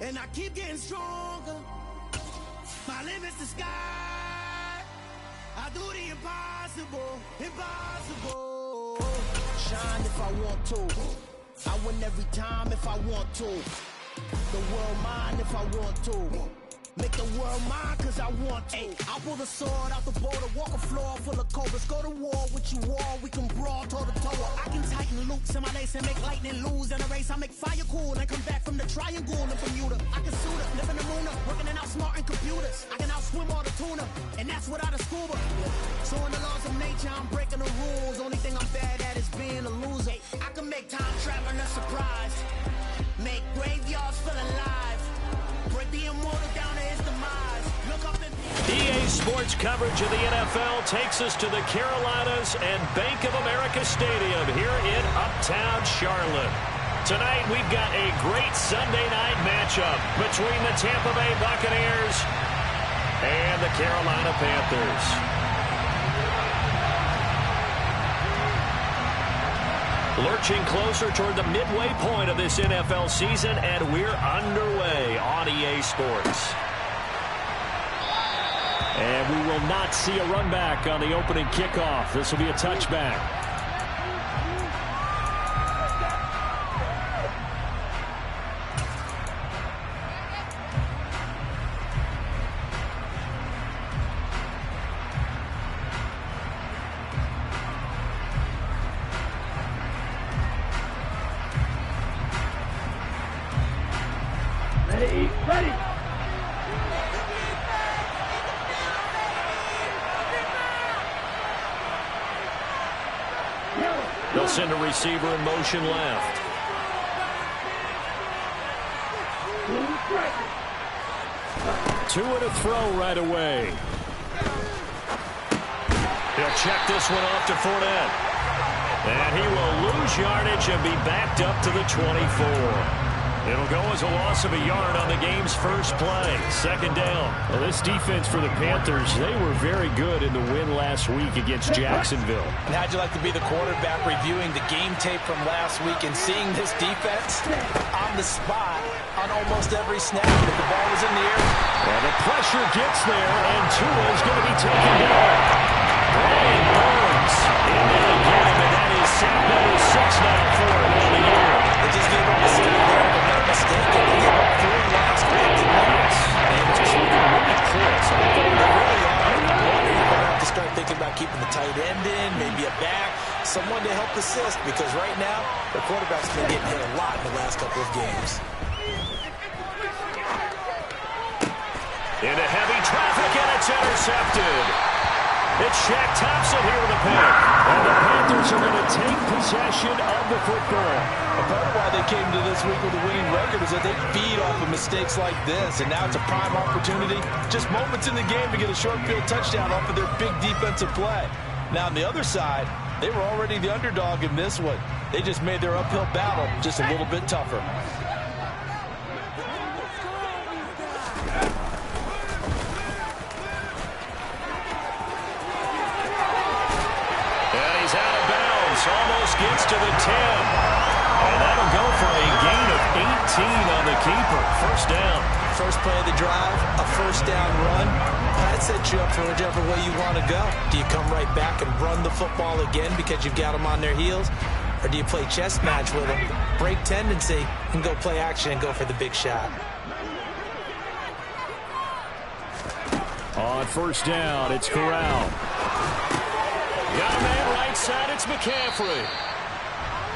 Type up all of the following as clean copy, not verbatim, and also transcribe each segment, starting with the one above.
and I keep getting stronger. My limit's the sky. I do the impossible, impossible. Shine if I want to. I win every time if I want to. The world mine if I want to. Make the world mine cause I want to. Ay, I'll pull the sword out the border, walk a floor full of cobras. Go to war with you all, we can brawl toe to toe. I can tighten loops in my lace and make lightning lose in a race. I make fire cool and come back from the triangle in Bermuda. I can suit up, live in the moon, working and outsmarting computers. I can outswim all the tuna, and that's without a scuba. So in the laws of nature, I'm breaking the rules. Only thing I'm bad at is being a loser. I can make time traveling a surprise. Make graveyards feel alive. Break the immortal down to his demise. Look up and EA Sports coverage of the NFL takes us to the Carolinas and Bank of America Stadium here in Uptown Charlotte. Tonight we've got a great Sunday night matchup between the Tampa Bay Buccaneers and the Carolina Panthers. Lurching closer toward the midway point of this NFL season, and we're underway on EA Sports. And we will not see a run back on the opening kickoff. This will be a touchback. Ready. They'll send a receiver in motion left. Two and a throw right away. He'll check this one off to Fournette. And he will lose yardage and be backed up to the 24. It'll go as a loss of a yard on the game's first play. Second down. Well, this defense for the Panthers, they were very good in the win last week against Jacksonville. And how'd you like to be the quarterback reviewing the game tape from last week and seeing this defense on the spot on almost every snap if the ball was in the air? Well, the pressure gets there, and Tua is going to be taken down. Brian Burns in there again, and that is sack number 6 now for him on the year. They just gave up a step there, but no mistake. They gave up 3 last week. Yes. And just looking really close. They really are. You're going to have to start thinking about keeping the tight end in, maybe a back, someone to help assist, because right now, the quarterback's been getting hit a lot in the last couple of games. Into heavy traffic, and it's intercepted. It's Shaq Thompson here with a pick. And the Panthers are going to take possession of the football. A part of why they came to this week with a winning record is that they feed off of mistakes like this. And now it's a prime opportunity, just moments in the game, to get a short field touchdown off of their big defensive play. Now on the other side, they were already the underdog in this one. They just made their uphill battle just a little bit tougher. Almost gets to the 10. And that'll go for a gain of 18 on the keeper. First down. First play of the drive, a first down run. That sets you up for whichever way you want to go. Do you come right back and run the football again because you've got them on their heels? Or do you play chess match with them, break tendency, and go play action and go for the big shot? On first down, it's Corral. Got a man right side, it's McCaffrey.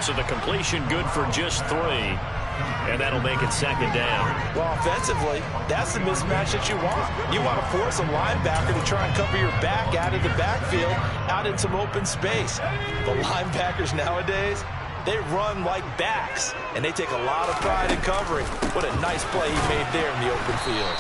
So the completion good for just 3. And that'll make it second down. Well, offensively, that's the mismatch that you want. You want to force a linebacker to try and cover your back out of the backfield, out in some open space. The linebackers nowadays, they run like backs, and they take a lot of pride in covering. What a nice play he made there in the open field.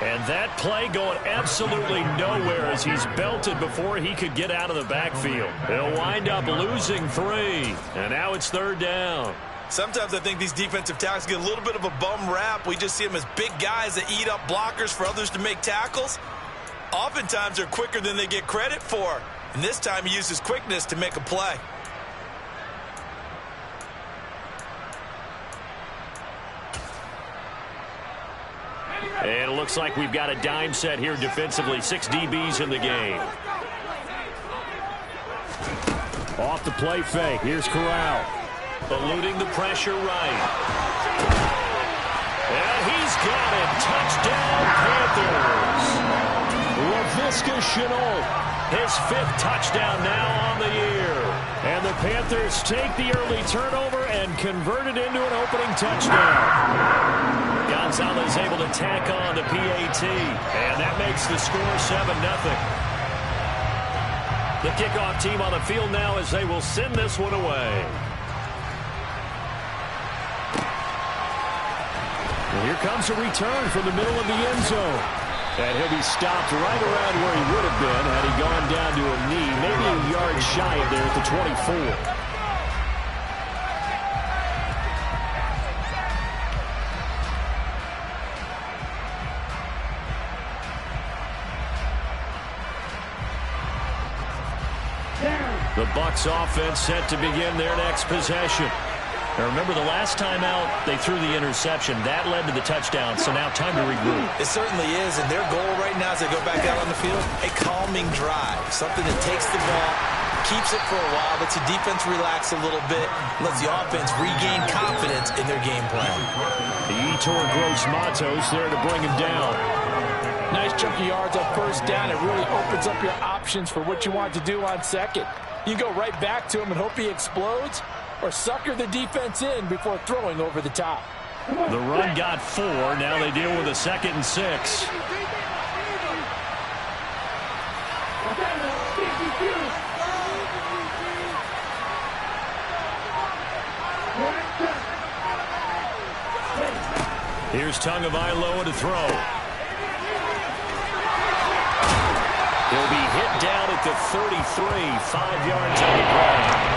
And that play going absolutely nowhere as he's belted before he could get out of the backfield. They'll wind up losing 3. And now it's third down. Sometimes I think these defensive tackles get a little bit of a bum rap. We just see them as big guys that eat up blockers for others to make tackles. Oftentimes they're quicker than they get credit for. And this time he uses quickness to make a play. looks like we've got a dime set here defensively. 6 DBs in the game. Off the play fake. Here's Corral. Eluding the pressure right. And he's got it. Touchdown, Panthers. Laviska Shenault. His 5th touchdown now on the year. And the Panthers take the early turnover and convert it into an opening touchdown. Gonzalez able to tack on the PAT. And that makes the score 7-0. The kickoff team on the field now as they will send this one away. And here comes a return from the middle of the end zone. And he'll be stopped right around where he would have been had he gone down to a knee, maybe a yard shy of there at the 24. The Bucs offense set to begin their next possession. Now remember, the last time out, they threw the interception. That led to the touchdown, so now time to regroup. It certainly is, and their goal right now as they go back out on the field, a calming drive, something that takes the ball, keeps it for a while, lets the defense relax a little bit, lets the offense regain confidence in their game plan. The Yetur Gross-Matos there to bring him down. Nice chunky yards on first down. It really opens up your options for what you want to do on second. You go right back to him and hope he explodes, or sucker the defense in before throwing over the top. The run got 4. Now they deal with a 2nd and 6. Here's Tagovailoa to throw. He'll be hit down at the 33, 5 yards on the ground.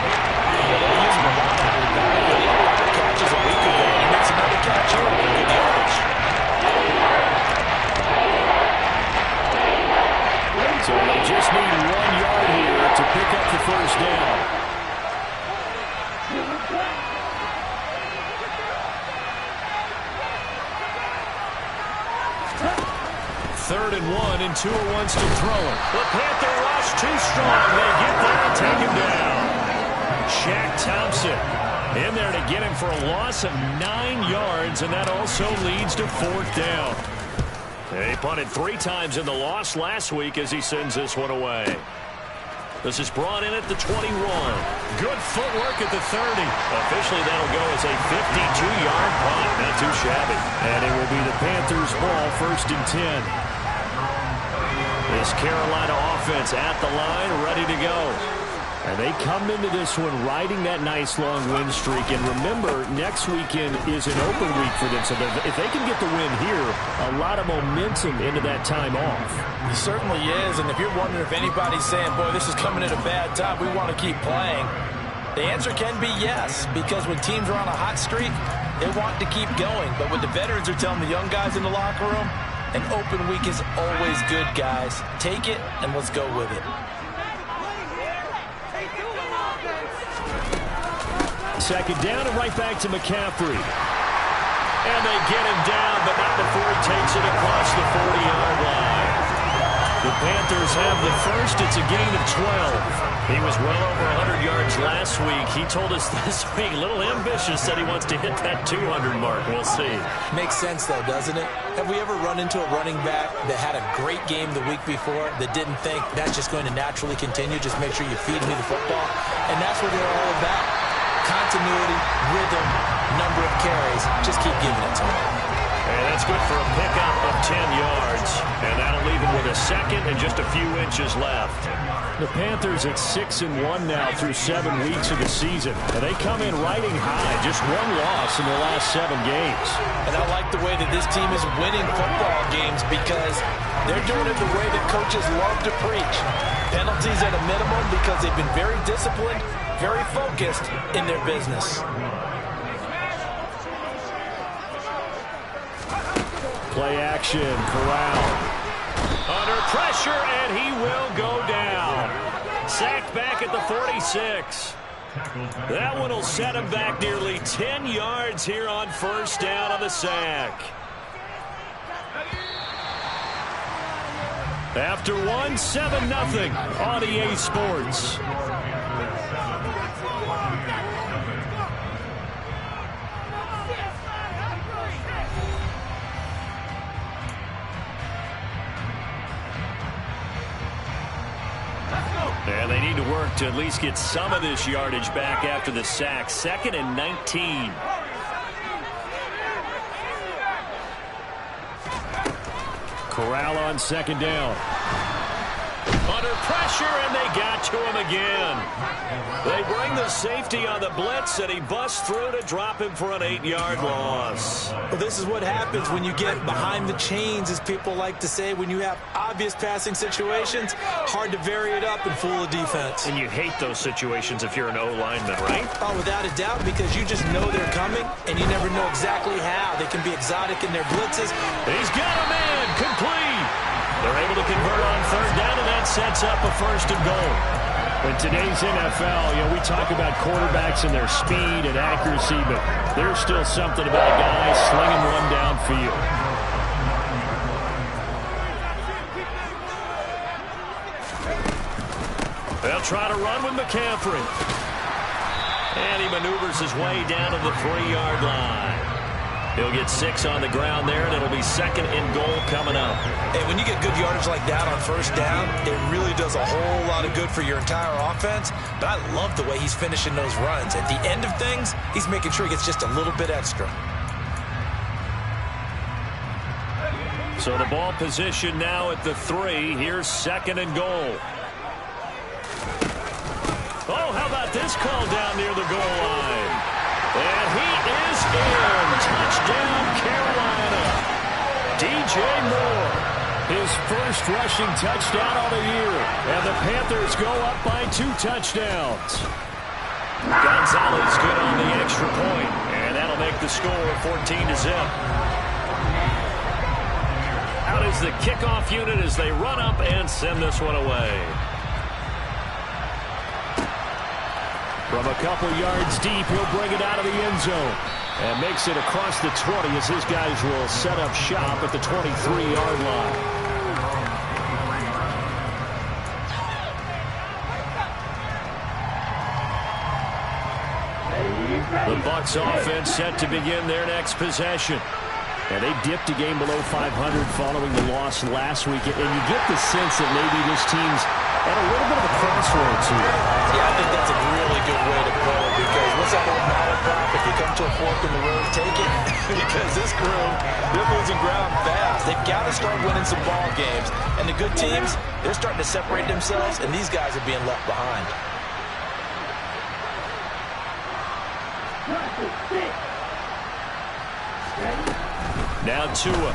They're using a lot of catches a week ago. He makes another catch here for good yardage. So they just need 1 yard here to pick up the first down. Third and 1, and Tua wants to throw it. The Panther rush too strong. They get there and take him down. Shaq Thompson in there to get him for a loss of 9 yards, and that also leads to 4th down. He punted 3 times in the loss last week as he sends this one away. This is brought in at the 21. Good footwork at the 30. Officially, that'll go as a 52-yard punt. Not too shabby. And it will be the Panthers' ball, 1st and 10. This Carolina offense at the line, ready to go. And they come into this one riding that nice long win streak. And remember, next weekend is an open week for them. So if they can get the win here, a lot of momentum into that time off. It certainly is. And if you're wondering if anybody's saying, boy, this is coming at a bad time, we want to keep playing, the answer can be yes. Because when teams are on a hot streak, they want to keep going. But what the veterans are telling the young guys in the locker room, an open week is always good, guys. Take it, and let's go with it. Second down and right back to McCaffrey. And they get him down, but not before he takes it across the 40-yard line. The Panthers have the first. It's a gain of 12. He was well over 100 yards last week. He told us this week, a little ambitious, said he wants to hit that 200 mark. We'll see. Makes sense, though, doesn't it? Have we ever run into a running back that had a great game the week before that didn't think that's just going to naturally continue? Just make sure you feed me the football. And that's what they're all about. Continuity, rhythm, number of carries. Just keep giving it to him. And that's good for a pickup of 10 yards. And that'll leave him with a 2nd and just a few inches left. The Panthers at 6-1 now through 7 weeks of the season. And they come in riding high. Just 1 loss in their last 7 games. And I like the way that this team is winning football games because they're doing it the way that coaches love to preach. Penalties at a minimum because they've been very disciplined, very focused in their business. Play action, Corral. Under pressure, and he will go down. Sacked back at the 46. That one will set him back nearly 10 yards here on first down on the sack. After one, 7-0 on EA Sports. And they need to work to at least get some of this yardage back after the sack. 2nd and 19. Corral on 2nd down. Under pressure, and they got to him again. They bring the safety on the blitz, and he busts through to drop him for an 8-yard loss. Well, this is what happens when you get behind the chains, as people like to say. When you have obvious passing situations, hard to vary it up and fool a defense. And you hate those situations if you're an O-lineman, right? Oh, without a doubt, because you just know they're coming, and you never know exactly how. They can be exotic in their blitzes. He's got a man, complete. They're able to convert on 3rd down, and that sets up a 1st and goal. In today's NFL, we talk about quarterbacks and their speed and accuracy, but there's still something about a guy slinging one downfield. They'll try to run with McCaffrey. And he maneuvers his way down to the 3-yard line. He'll get 6 on the ground there, and it'll be 2nd and goal coming up. And when you get good yardage like that on 1st down, it really does a whole lot of good for your entire offense. But I love the way he's finishing those runs. At the end of things, he's making sure he gets just a little bit extra. So the ball position now at the 3. Here's 2nd and goal. Oh, how about this call down near the goal line? And he is in. Touchdown, Carolina. DJ Moore, his first rushing touchdown of the year. And the Panthers go up by 2 touchdowns. Gonzalez good on the extra point. And that'll make the score 14-0. Out is the kickoff unit as they run up and send this one away. From a couple yards deep, he'll bring it out of the end zone. And makes it across the 20 as his guys will set up shop at the 23-yard line. The Bucs offense set to begin their next possession. And they dipped a game below 500 following the loss last week. And you get the sense that maybe this team's at a little bit of a crossroads here. Yeah, I think that's a really good way to put it, because what's that old malaprop? If you come to a fork in the road, take it. Because this crew, they're losing ground fast. They've got to start winning some ball games. And the good teams, they're starting to separate themselves, and these guys are being left behind. Now Tua.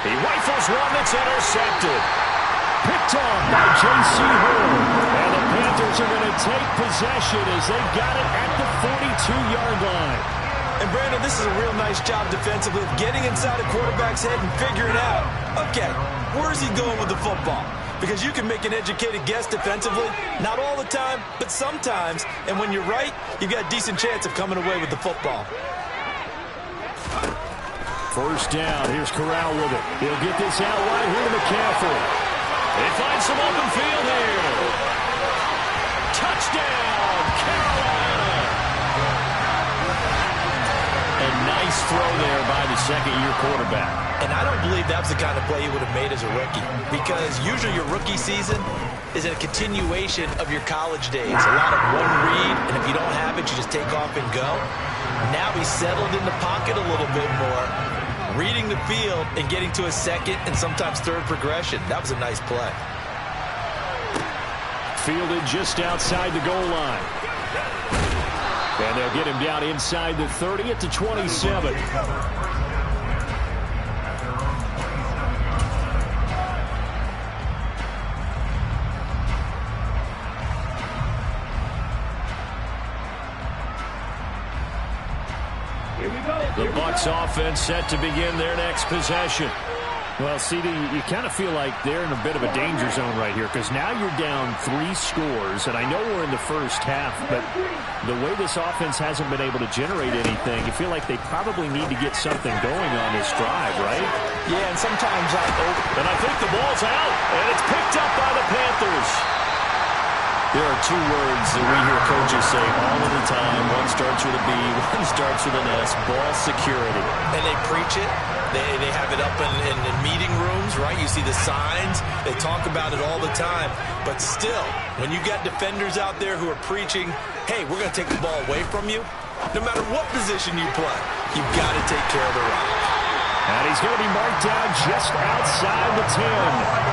He rifles one that's intercepted. Picked off by J.C. Horn. And the Panthers are going to take possession as they got it at the 42-yard line. And Brandon, this is a real nice job defensively of getting inside a quarterback's head and figuring out, okay, where's he going with the football? Because you can make an educated guess defensively, not all the time, but sometimes. And when you're right, you've got a decent chance of coming away with the football. 1st down. Here's Corral with it. He'll get this out wide here to McCaffrey. They find some open field here. Touchdown, Carolina. A nice throw there by the 2nd-year quarterback. And I don't believe that was the kind of play he would have made as a rookie, because usually your rookie season is a continuation of your college days. A lot of one read, and if you don't have it, you just take off and go. Now he's settled in the pocket a little bit more, reading the field and getting to a 2nd and sometimes 3rd progression. That was a nice play. Fielded just outside the goal line. And they'll get him down inside the 30 at the 27. The Bucs offense set to begin their next possession. Well, CD, you kind of feel like they're in a bit of a danger zone right here because now you're down 3 scores, and I know we're in the first half, but the way this offense hasn't been able to generate anything, you feel like they probably need to get something going on this drive, right? Yeah, and sometimes and I think the ball's out, and it's picked up by the Panthers. There are 2 words that we hear coaches say all of the time. One starts with a B, one starts with an S, ball security. And they preach it. They have it up in meeting rooms, right? You see the signs. They talk about it all the time. But still, when you got defenders out there who are preaching, hey, we're going to take the ball away from you, no matter what position you play, you've got to take care of the rock. And he's going to be marked down just outside the 10.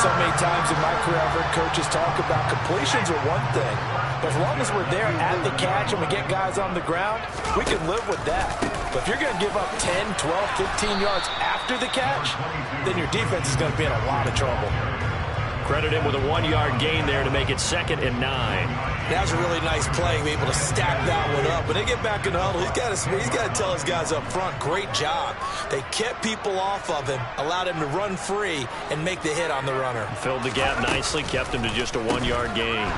So many times in my career, I've heard coaches talk about completions are one thing. But as long as we're there at the catch and we get guys on the ground, we can live with that. But if you're going to give up 10, 12, 15 yards after the catch, then your defense is going to be in a lot of trouble. Credit him with a 1-yard gain there to make it 2nd and 9. That was a really nice play, be able to stack that one up. When they get back in the huddle, he's got to tell his guys up front, great job. They kept people off of him, allowed him to run free and make the hit on the runner. Filled the gap nicely, kept him to just a 1-yard gain.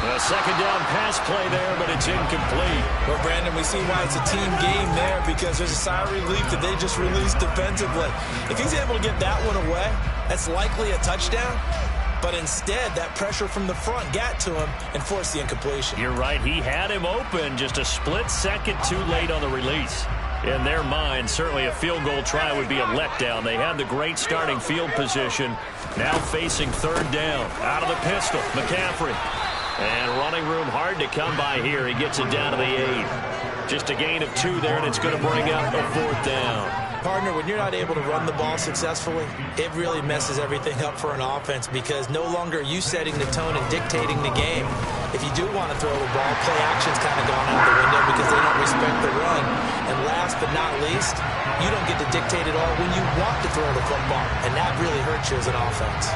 A 2nd down pass play there, but it's incomplete. Well, Brandon, we see why it's a team game there because there's a sigh of relief that they just released defensively. If he's able to get that one away, that's likely a touchdown. But instead, that pressure from the front got to him and forced the incompletion. You're right. He had him open, just a split second too late on the release. In their mind, certainly a field goal try would be a letdown. They had the great starting field position. Now facing 3rd down. Out of the pistol, McCaffrey. And running room hard to come by here. He gets it down to the 8. Just a gain of 2 there, and it's going to bring up a 4th down. Partner, when you're not able to run the ball successfully, it really messes everything up for an offense because no longer are you setting the tone and dictating the game. If you do want to throw the ball, play action's kind of gone out the window because they don't respect the run. And last but not least, you don't get to dictate it all when you want to throw the football, and that really hurts you as an offense.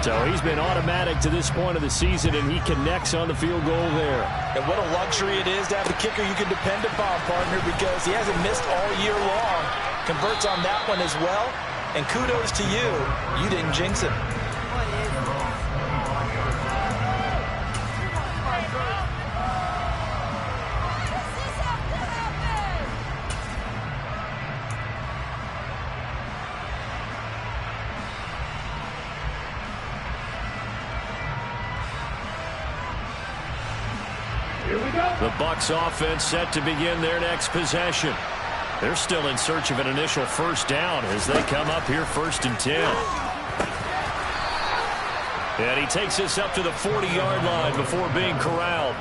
So he's been automatic to this point of the season, and he connects on the field goal there. And what a luxury it is to have a kicker you can depend upon, partner, because he hasn't missed all year long. Converts on that one as well. And kudos to you. You didn't jinx him. The Bucs offense set to begin their next possession. They're still in search of an initial 1st down as they come up here 1st and 10. And he takes us up to the 40-yard line before being corralled.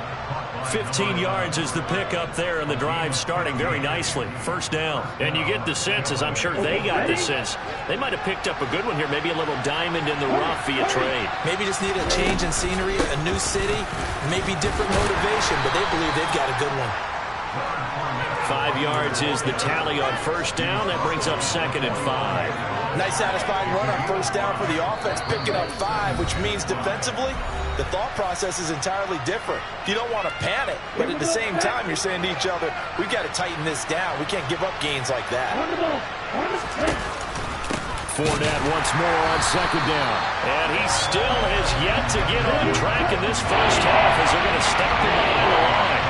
15 yards is the pickup there, and the drive starting very nicely. 1st down. And you get the sense, as I'm sure they got the sense, they might have picked up a good one here, maybe a little diamond in the rough via trade. Maybe just need a change in scenery, a new city, maybe different motivation, but they believe they've got a good one. 5 yards is the tally on 1st down. That brings up 2nd and 5. Nice satisfying run on 1st down for the offense, picking up 5, which means defensively, the thought process is entirely different. You don't want to panic, but at the same time, you're saying to each other, we've got to tighten this down. We can't give up gains like that. Fournette once more on 2nd down. And he still has yet to get on track in this first half as they're going to stop him behind the line.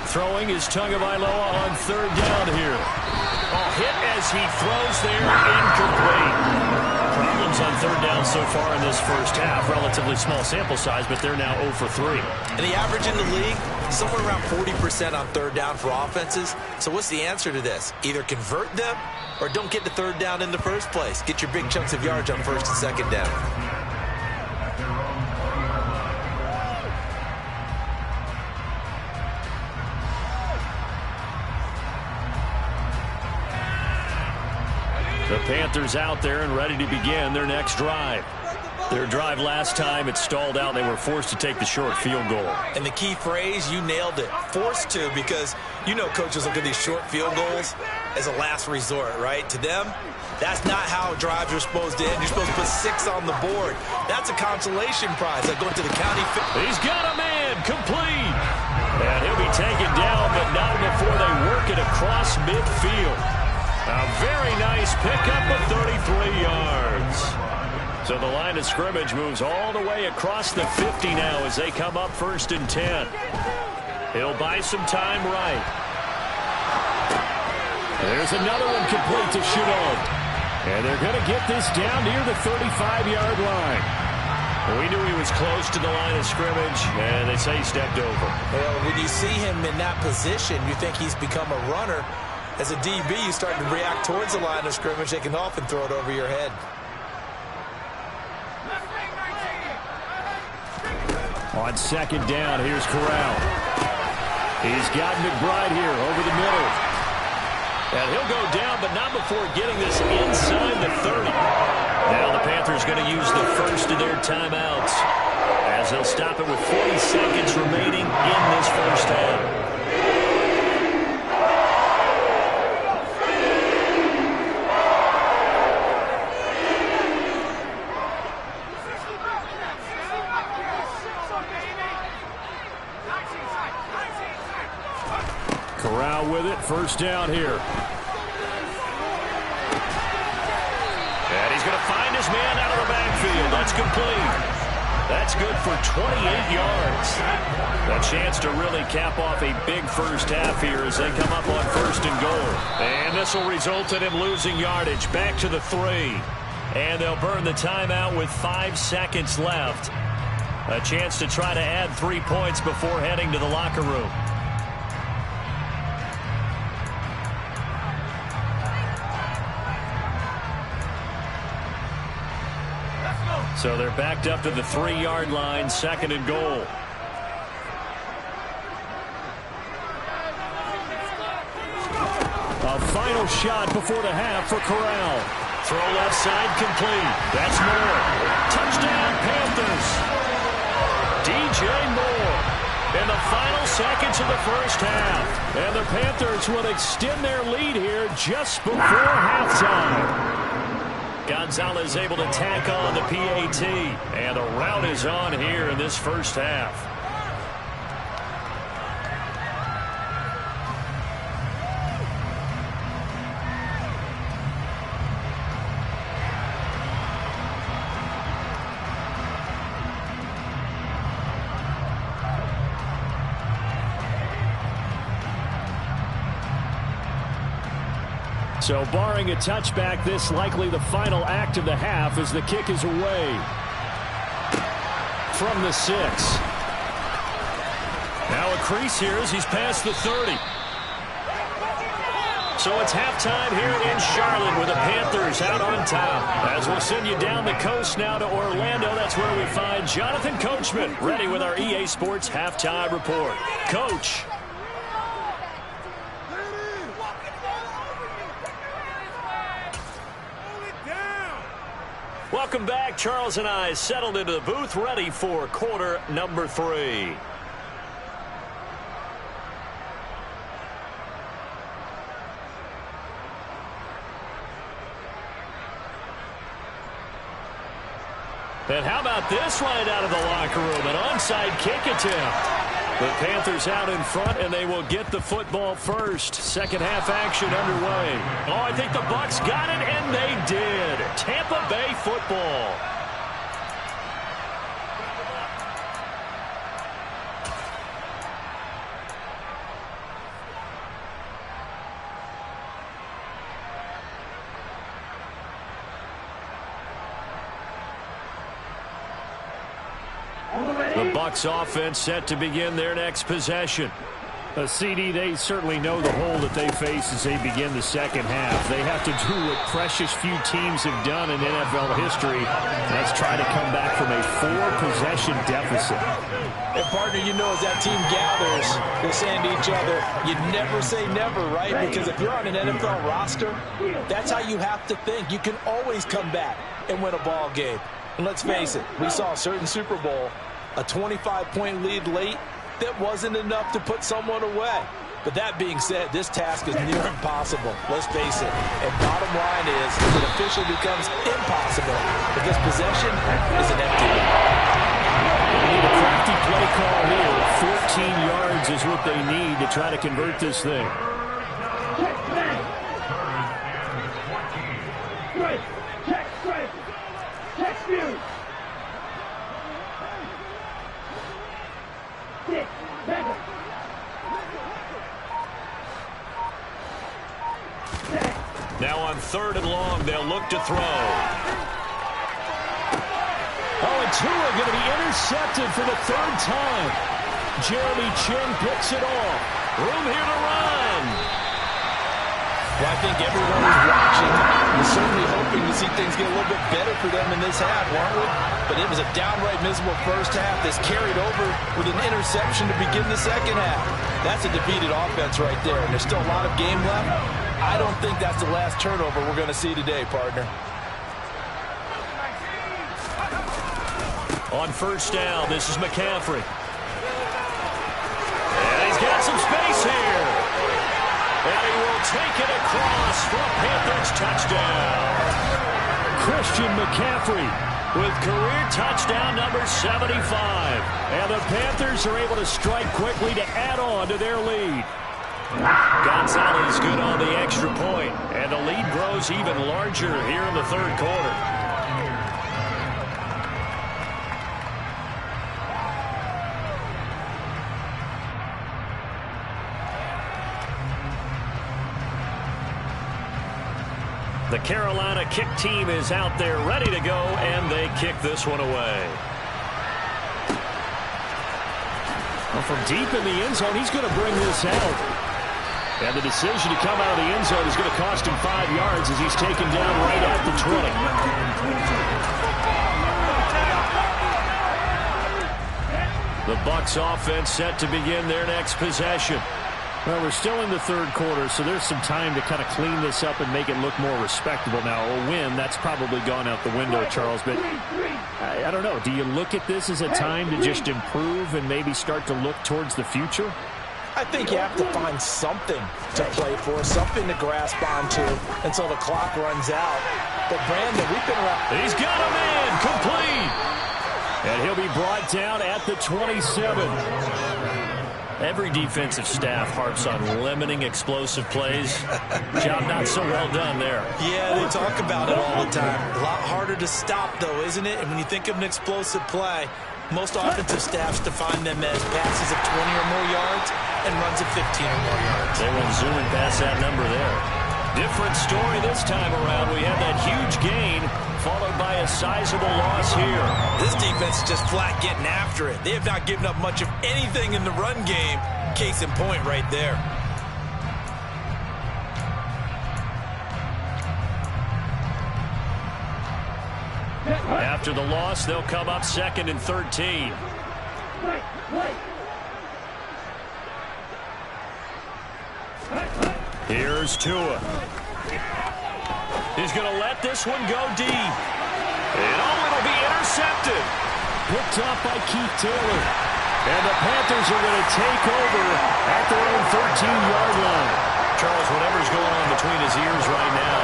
Throwing is Tagovailoa on 3rd down here. Oh, hit as he throws there, incomplete. Problems on 3rd down so far in this first half. Relatively small sample size, but they're now 0 for 3. And the average in the league, somewhere around 40% on 3rd down for offenses. So what's the answer to this? Either convert them or don't get to 3rd down in the first place. Get your big chunks of yards on 1st and 2nd down. The Panthers out there and ready to begin their next drive. Their drive last time, it stalled out. They were forced to take the short field goal. And the key phrase, you nailed it. Forced to, because you know coaches look at these short field goals as a last resort, right? To them, that's not how drives are supposed to end. You're supposed to put 6 on the board. That's a consolation prize, like going to the county fair. He's got a man complete. And he'll be taken down, but not before they work it across midfield. A very nice pickup of 33 yards. So the line of scrimmage moves all the way across the 50 now as they come up 1st and 10. He'll buy some time right. There's another one complete to Chenault. And they're going to get this down near the 35-yard line. We knew he was close to the line of scrimmage, and they say he stepped over. Well, when you see him in that position, you think he's become a runner. As a DB, you start to react towards the line of scrimmage. They can often throw it over your head. On 2nd down, here's Corral. He's got McBride here over the middle. And he'll go down, but not before getting this inside the 30. Now the Panthers going to use the first of their timeouts as they'll stop it with 40 seconds remaining in this first half. Corral with it, 1st down here. And he's going to find his man out of the backfield. That's complete. That's good for 28 yards. A chance to really cap off a big first half here as they come up on 1st and goal. And this will result in him losing yardage back to the 3. And they'll burn the timeout with 5 seconds left. A chance to try to add 3 points before heading to the locker room. So they're backed up to the 3-yard line, 2nd and goal. A final shot before the half for Corral. Throw left side complete. That's Moore. Touchdown Panthers. DJ Moore in the final seconds of the first half. And the Panthers will extend their lead here just before halftime. Gonzalez able to tack on the PAT. And the rout is on here in this first half. So barring a touchback, this likely the final act of the half as the kick is away from the 6. Now a crease here as he's past the 30. So it's halftime here in Charlotte with the Panthers out on top. As we'll send you down the coast now to Orlando, that's where we find Jonathan Coachman ready with our EA Sports Halftime Report. Coach. Welcome back. Charles and I settled into the booth ready for quarter number 3. And how about this right out of the locker room? An onside kick attempt. The Panthers out in front, and they will get the football first. Second half action underway. Oh, I think the Bucs got it, and they did. Tampa Bay football. The Bucs offense set to begin their next possession. CD, they certainly know the hole that they face as they begin the second half. They have to do what precious few teams have done in NFL history. That's try to come back from a 4-possession deficit. And partner, you know, as that team gathers, they're saying to each other, you never say never, right? Because if you're on an NFL roster, that's how you have to think. You can always come back and win a ball game. And let's face it, we saw a certain Super Bowl, a 25-point lead late, that wasn't enough to put someone away. But that being said, this task is near impossible. Let's face it. And bottom line is, it officially becomes impossible if this possession is an empty one. We need a crafty play call here. yards is what they need to try to convert this thing. Now on 3rd and long, they'll look to throw. Oh, and Tua going to be intercepted for the 3rd time. Jeremy Chin picks it off. Room here to run. Well, I think everyone who's watching is certainly hoping to see things get a little bit better for them in this half, weren't we? But it was a downright miserable first half that's carried over with an interception to begin the second half. That's a defeated offense right there, and there's still a lot of game left. I don't think that's the last turnover we're going to see today, partner. On 1st down, this is McCaffrey. And he's got some space here. And he will take it across for a Panthers touchdown. Christian McCaffrey with career touchdown number 75. And the Panthers are able to strike quickly to add on to their lead. Gonzalez good on the extra point, and the lead grows even larger here in the 3rd quarter. The Carolina kick team is out there ready to go, and they kick this one away. Well, from deep in the end zone, he's going to bring this out. And the decision to come out of the end zone is going to cost him 5 yards as he's taken down right at the 20. The Bucs offense set to begin their next possession. Well, we're still in the 3rd quarter, so there's some time to kind of clean this up and make it look more respectable. Now, a win, that's probably gone out the window, Charles, but I don't know. Do you look at this as a time to just improve and maybe start to look towards the future? I think you have to find something to play for, something to grasp onto until the clock runs out. But, Brandon, we've been around. He's got a man complete. And he'll be brought down at the 27. Every defensive staff harps on limiting explosive plays. Job not so well done there. Yeah, they talk about it all the time. A lot harder to stop, though, isn't it? And when you think of an explosive play, most offensive staffs define them as passes of 20 or more yards and runs of 15 or more yards. They went zooming past that number there. Different story this time around. We have that huge gain followed by a sizable loss here. This defense is just flat getting after it. They have not given up much of anything in the run game. Case in point right there. After the loss, they'll come up 2nd and 13. Here's Tua. He's going to let this one go deep. And it'll be intercepted. Picked off by Keith Taylor. And the Panthers are going to take over at their own 13-yard line. Charles, whatever's going on between his ears right now,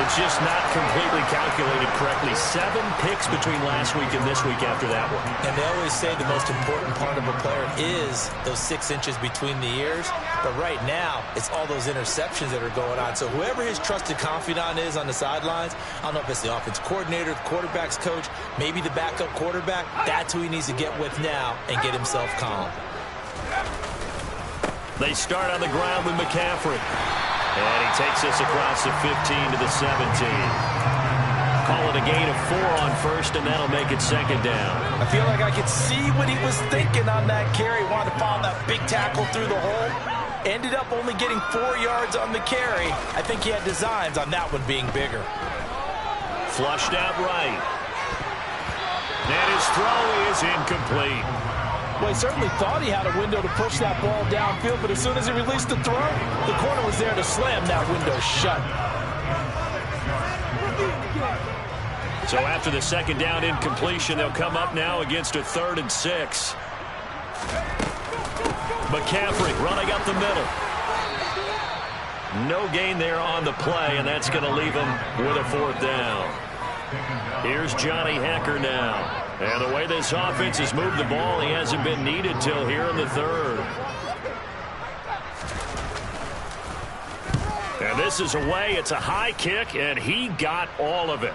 it's just not completely calculated correctly. 7 picks between last week and this week after that one. And they always say the most important part of a player is those 6 inches between the ears. But right now, it's all those interceptions that are going on. So whoever his trusted confidant is on the sidelines, I don't know if it's the offense coordinator, the quarterback's coach, maybe the backup quarterback, that's who he needs to get with now and get himself calm. They start on the ground with McCaffrey. And he takes us across the 15 to the 17. Call it a gain of 4 on 1st, and that'll make it 2nd down. I feel like I could see what he was thinking on that carry. Wanted to follow that big tackle through the hole. Ended up only getting 4 yards on the carry. I think he had designs on that one being bigger. Flushed out right. And his throw is incomplete. Well, he certainly thought he had a window to push that ball downfield, but as soon as he released the throw, the corner was there to slam that window shut. So after the 2nd down incompletion, they'll come up now against a 3rd and 6. McCaffrey running up the middle. No gain there on the play, and that's going to leave him with a 4th down. Here's Johnny Hekker now. And the way this offense has moved the ball, he hasn't been needed till here in the third. And this is away. It's a high kick, and he got all of it.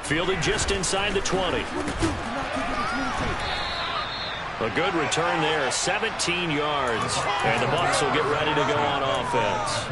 Fielded just inside the 20. A good return there, 17 yards. And the Bucs will get ready to go on offense.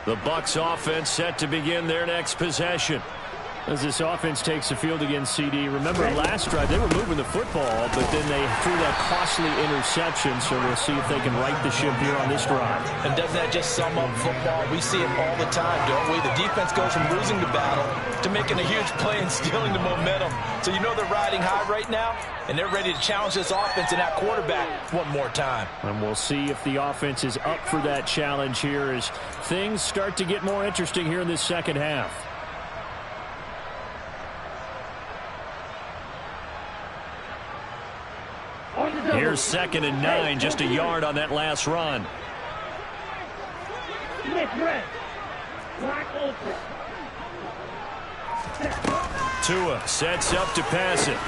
The Bucs offense set to begin their next possession. As this offense takes the field against CD, remember last drive they were moving the football, but then they threw that costly interception, so we'll see if they can right the ship here on this drive. And doesn't that just sum up football? We see it all the time, don't we? The defense goes from losing the battle to making a huge play and stealing the momentum. So you know they're riding high right now, and they're ready to challenge this offense and that quarterback one more time. And we'll see if the offense is up for that challenge here as things start to get more interesting here in this second half. Here's 2nd and 9, just a yard on that last run. Tua sets up to pass it.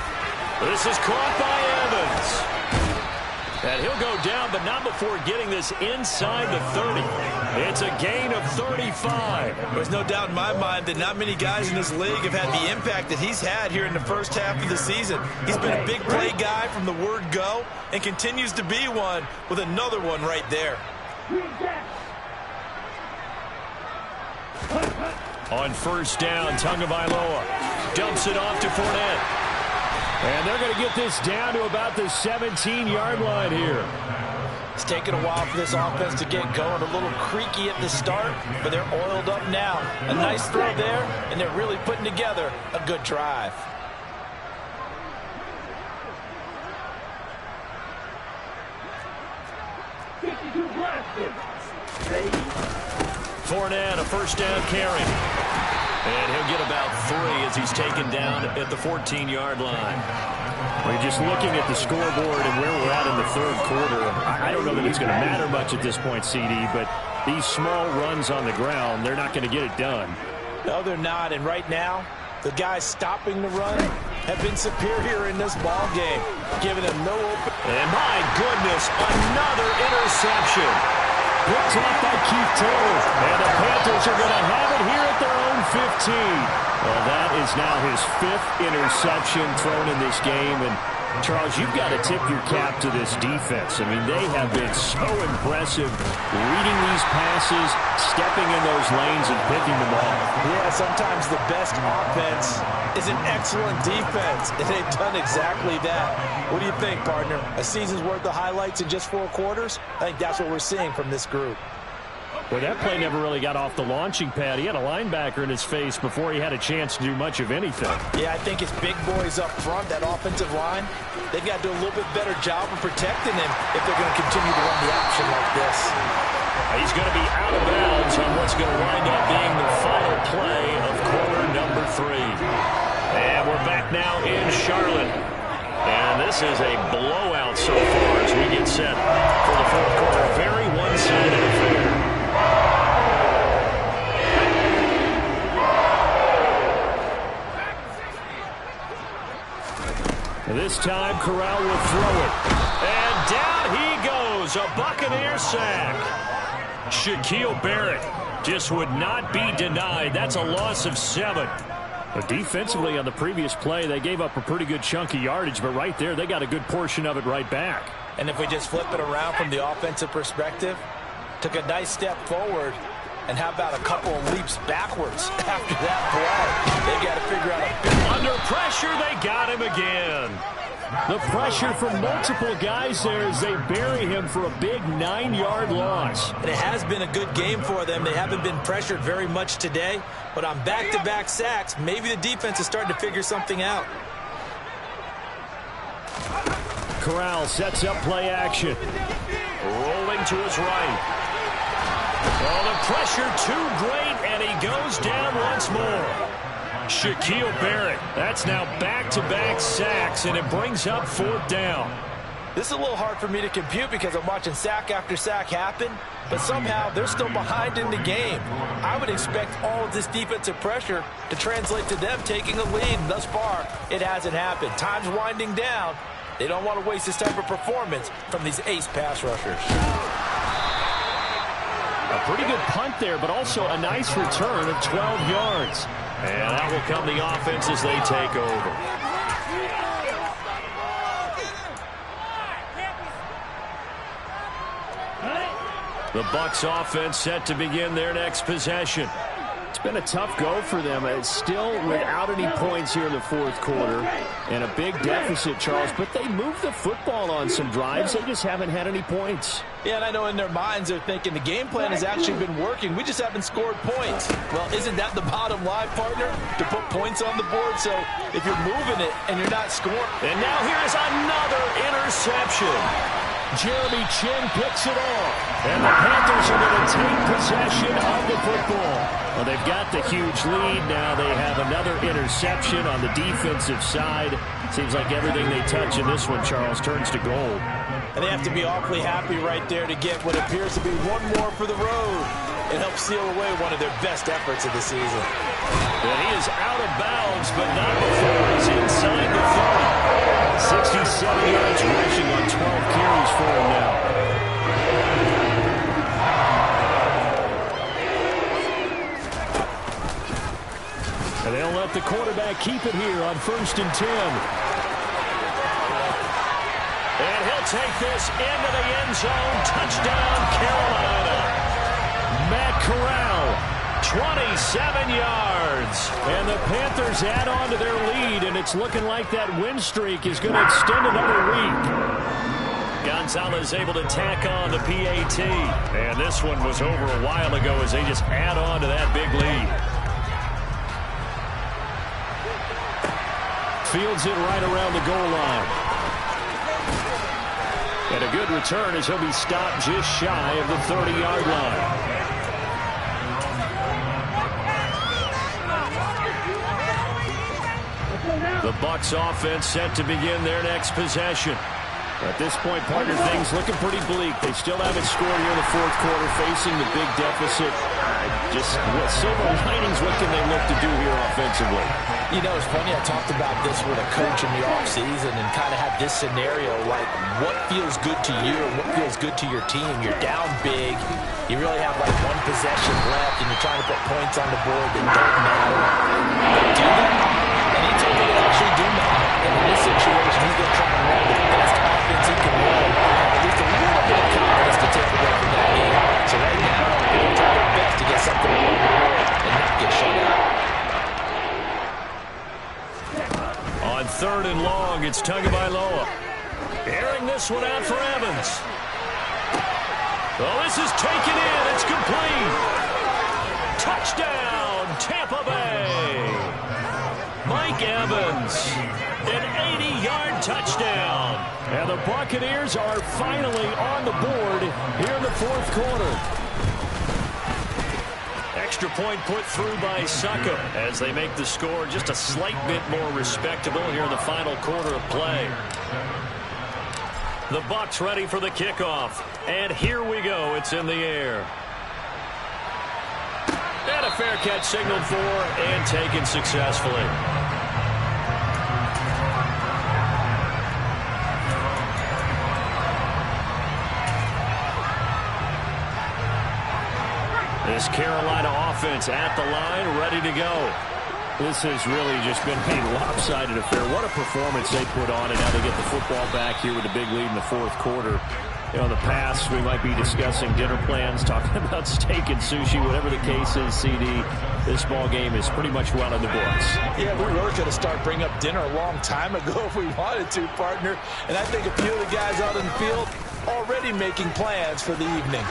This is caught by Evans. And he'll go down, but not before getting this inside the 30. It's a gain of 35. There's no doubt in my mind that not many guys in this league have had the impact that he's had here in the first half of the season. He's been a big play guy from the word go and continues to be one with another one right there. On first down, Tagovailoa dumps it off to Fournette. And they're going to get this down to about the 17-yard line here. It's taken a while for this offense to get going. A little creaky at the start, but they're oiled up now. A nice throw there, and they're really putting together a good drive. Fournette, a first down carry. And he'll get about 3 as he's taken down at the 14-yard line. We're just looking at the scoreboard and where we're at in the third quarter. I don't know that it's going to matter much at this point, CD, but these small runs on the ground, they're not going to get it done. No, they're not. And right now, the guys stopping the run have been superior in this ball game, giving them no open. And my goodness, another interception. Picked off by Keith Taylor. And the Panthers are going to have it here at their own 15. Well, that is now his 5th interception thrown in this game. And, Charles, you've got to tip your cap to this defense. I mean, they have been so impressive reading these passes, stepping in those lanes, and picking them off. Yeah, sometimes the best offense is an excellent defense, and they've done exactly that. What do you think, partner? A season's worth of highlights in just 4 quarters? I think that's what we're seeing from this group. Well, that play never really got off the launching pad. He had a linebacker in his face before he had a chance to do much of anything. Yeah, I think it's big boys up front, that offensive line. They've got to do a little bit better job of protecting him if they're going to continue to run the option like this. He's going to be out of bounds on what's going to wind up being the final play of quarter number 3. And we're back now in Charlotte. And this is a blowout so far as we get set for the fourth quarter. Very one-sided affair. This time, Corral will throw it. And down he goes, a Buccaneer sack. Shaquille Barrett just would not be denied. That's a loss of 7. But defensively on the previous play, they gave up a pretty good chunk of yardage, but right there, they got a good portion of it right back. And if we just flip it around from the offensive perspective, took a nice step forward, and how about a couple of leaps backwards after that play? They've got to figure out a big... Under pressure, they got him again. The pressure from multiple guys there as they bury him for a big 9-yard loss. And it has been a good game for them. They haven't been pressured very much today, but on back-to-back sacks, maybe the defense is starting to figure something out. Corral sets up play action. Rolling him to his right. Oh, the pressure too great, and he goes down once more. Shaquille Barrett, that's now back-to-back sacks, and it brings up 4th down. This is a little hard for me to compute because I'm watching sack after sack happen, but somehow they're still behind in the game. I would expect all of this defensive pressure to translate to them taking a lead. Thus far, it hasn't happened. Time's winding down. They don't want to waste this type of performance from these ace pass rushers. A pretty good punt there, but also a nice return of 12 yards. And out will come the offense as they take over. The Bucs offense set to begin their next possession. It's been a tough go for them. It's still without any points here in the 4th quarter. And a big deficit, Charles. But they moved the football on some drives. They just haven't had any points. Yeah, and I know in their minds they're thinking the game plan has actually been working. We just haven't scored points. Well, isn't that the bottom line, partner? To put points on the board. So if you're moving it and you're not scoring. And now here's another interception. Jeremy Chin picks it off. And the Panthers are going to take possession of the football. Well, they've got the huge lead. Now they have another interception on the defensive side. Seems like everything they touch in this one, Charles, turns to gold. And they have to be awfully happy right there to get what appears to be one more for the road. It helps seal away one of their best efforts of the season. And he is out of bounds, but not before he's inside the 30. 67 yards rushing on 12 carries for him now. And they'll let the quarterback keep it here on 1st and 10. And he'll take this into the end zone. Touchdown, Carolina. Mack Corral. 27 yards. And the Panthers add on to their lead, and it's looking like that win streak is going to extend another week. Gonzalez able to tack on the PAT. And this one was over a while ago as they just add on to that big lead. Fields it right around the goal line. And a good return as he'll be stopped just shy of the 30-yard line. The Bucs offense set to begin their next possession. At this point, partner, things looking pretty bleak. They still haven't scored here in the 4th quarter, facing the big deficit. Just what silver linings, what can they look to do here offensively? You know, it's funny, I talked about this with a coach in the offseason and kind of had this scenario, like what feels good to you and what feels good to your team. You're down big. You really have like one possession left, and you're trying to put points on the board that don't matter. But do that? And he told me they actually do matter. And in this situation, he's going to try and run the best offense he can run. At least a little bit of confidence to take away from that game. So right now, they're going to try their best to get something on the board and not get shut out. On 3rd and long, it's Tagovailoa. Airing this one out for Evans. Well, this is taken in. It's complete. Touchdown, Tampa Bay. Mike Evans, an 80-yard touchdown. And the Buccaneers are finally on the board here in the 4th quarter. Extra point put through by Succo as they make the score just a slight bit more respectable here in the final quarter of play. The Bucs ready for the kickoff. And here we go. It's in the air. And a fair catch signaled for and taken successfully. This Carolina offense at the line, ready to go. This has really just been a lopsided affair. What a performance they put on, and now they get the football back here with a big lead in the 4th quarter. You know, in the past, we might be discussing dinner plans, talking about steak and sushi, whatever the case is, CD. This ball game is pretty much well in the books. Yeah, we really could have started bringing up dinner a long time ago if we wanted to, partner. And I think a few of the guys out in the field already making plans for the evening.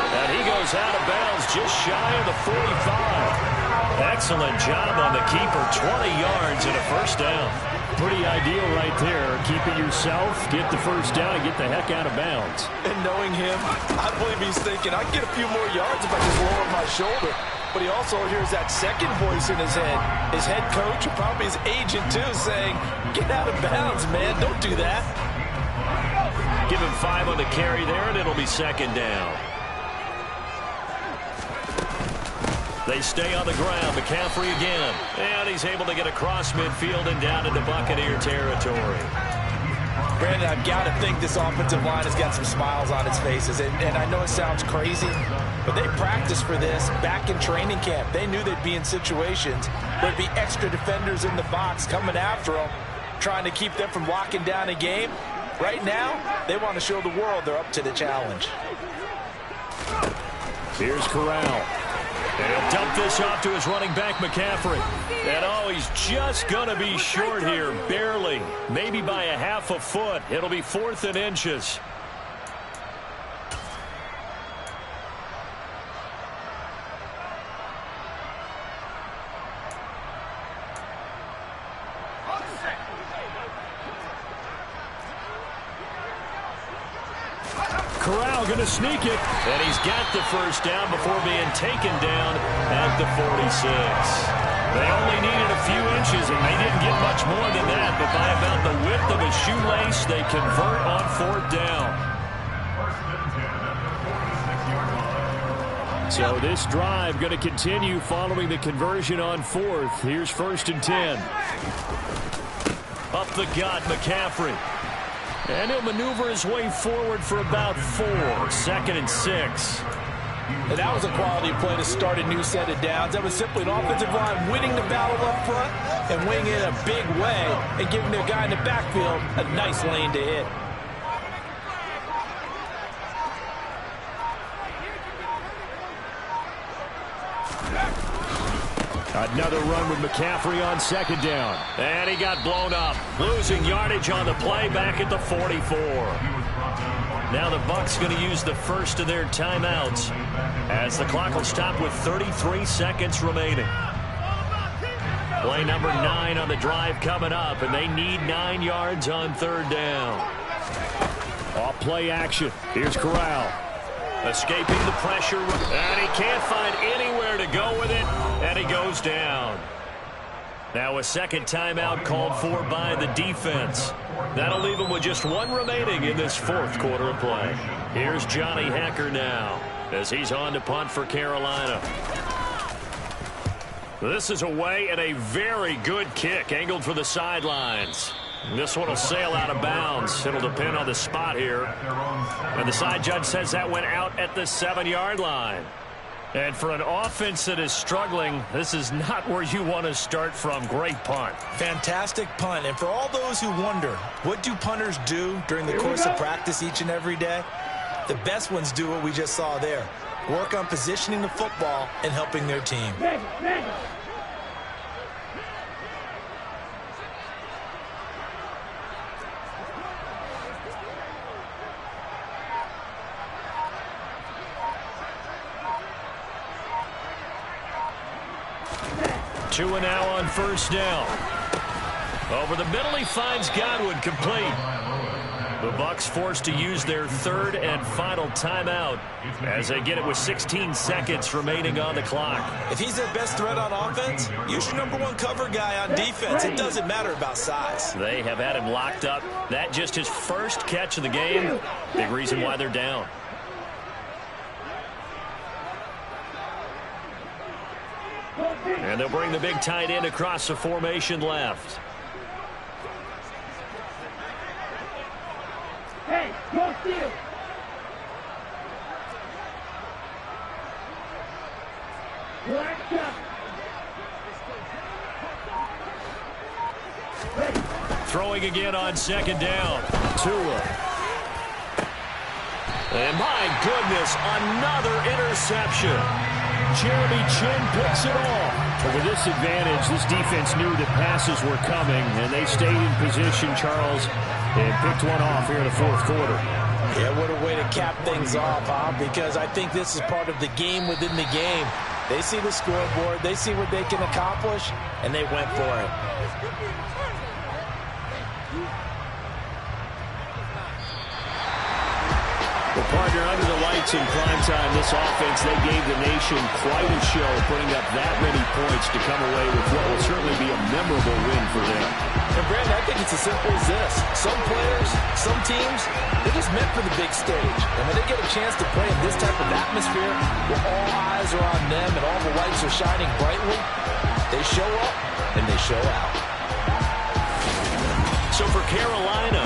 And he goes out of bounds just shy of the 45. Excellent job on the keeper, 20 yards and a first down. pretty ideal right there. Keep it yourself, get the first down, and get the heck out of bounds. And knowing him, I believe he's thinking, I can get a few more yards if I just lower my shoulder. But he also hears that second voice in his head. His head coach, and probably his agent too, saying, get out of bounds, man. Don't do that. Give him 5 on the carry there, and it'll be second down. They stay on the ground. McCaffrey again. And he's able to get across midfield and down into Buccaneer territory. Brandon, I've got to think this offensive line has got some smiles on its faces. And I know it sounds crazy, but they practiced for this back in training camp. They knew they'd be in situations where there'd be extra defenders in the box coming after them, trying to keep them from locking down a game. Right now, they want to show the world they're up to the challenge. Here's Corral. And he'll dump this off to his running back, McCaffrey. And, oh, he's just going to be short here, barely. Maybe by a half a foot. It'll be 4th and inches. Corral going to sneak it. And he's got the first down before being taken down at the 46. They only needed a few inches, and they didn't get much more than that. But by about the width of a shoelace, they convert on 4th down. So this drive going to continue following the conversion on 4th. Here's 1st and 10. Up the gut, McCaffrey. And he'll maneuver his way forward for about 4. 2nd and 6. And that was a quality play to start a new set of downs. That was simply an offensive line winning the battle up front and winning it in a big way and giving their guy in the backfield a nice lane to hit. Another run with McCaffrey on 2nd down. And he got blown up. Losing yardage on the play back at the 44. Now the Bucs going to use the first of their timeouts as the clock will stop with 33 seconds remaining. Play number 9 on the drive coming up, and they need 9 yards on 3rd down. Off play action. Here's Corral. Escaping the pressure, and he can't find anywhere to go with it, and he goes down. Now a second timeout called for by the defense. That'll leave him with just 1 remaining in this 4th quarter of play. Here's Johnny Hekker now as he's on to punt for Carolina. This is away and a very good kick angled for the sidelines. This one will sail out of bounds. It'll depend on the spot here. And the side judge says that went out at the 7-yard line. And for an offense that is struggling, this is not where you want to start from. Great punt. Fantastic punt. And for all those who wonder, what do punters do during the course of practice each and every day? The best ones do what we just saw there. Work on positioning the football and helping their team. 2 and now on 1st down. Over the middle, he finds Godwin complete. The Bucs forced to use their 3rd and final timeout as they get it with 16 seconds remaining on the clock. If he's their best threat on offense, use your #1 cover guy on defense. It doesn't matter about size. They have had him locked up. That just his first catch of the game. Big reason why they're down. And they'll bring the big tight end across the formation left. Hey, go steal. Throwing again on 2nd down. Tua. And my goodness, another interception. Jeremy Chin picks it off. But with this advantage, this defense knew that passes were coming, and they stayed in position, Charles, and picked one off here in the 4th quarter. Yeah, what a way to cap things off, huh? Because I think this is part of the game within the game. They see the scoreboard, they see what they can accomplish, and they went for it. Well, partner, under the lights in prime time, this offense, they gave the nation quite a show, putting up that many points to come away with what will certainly be a memorable win for them. And, Brandon, I think it's as simple as this. Some players, some teams, they're just meant for the big stage. And when they get a chance to play in this type of atmosphere where all eyes are on them and all the lights are shining brightly, they show up and they show out. So for Carolina,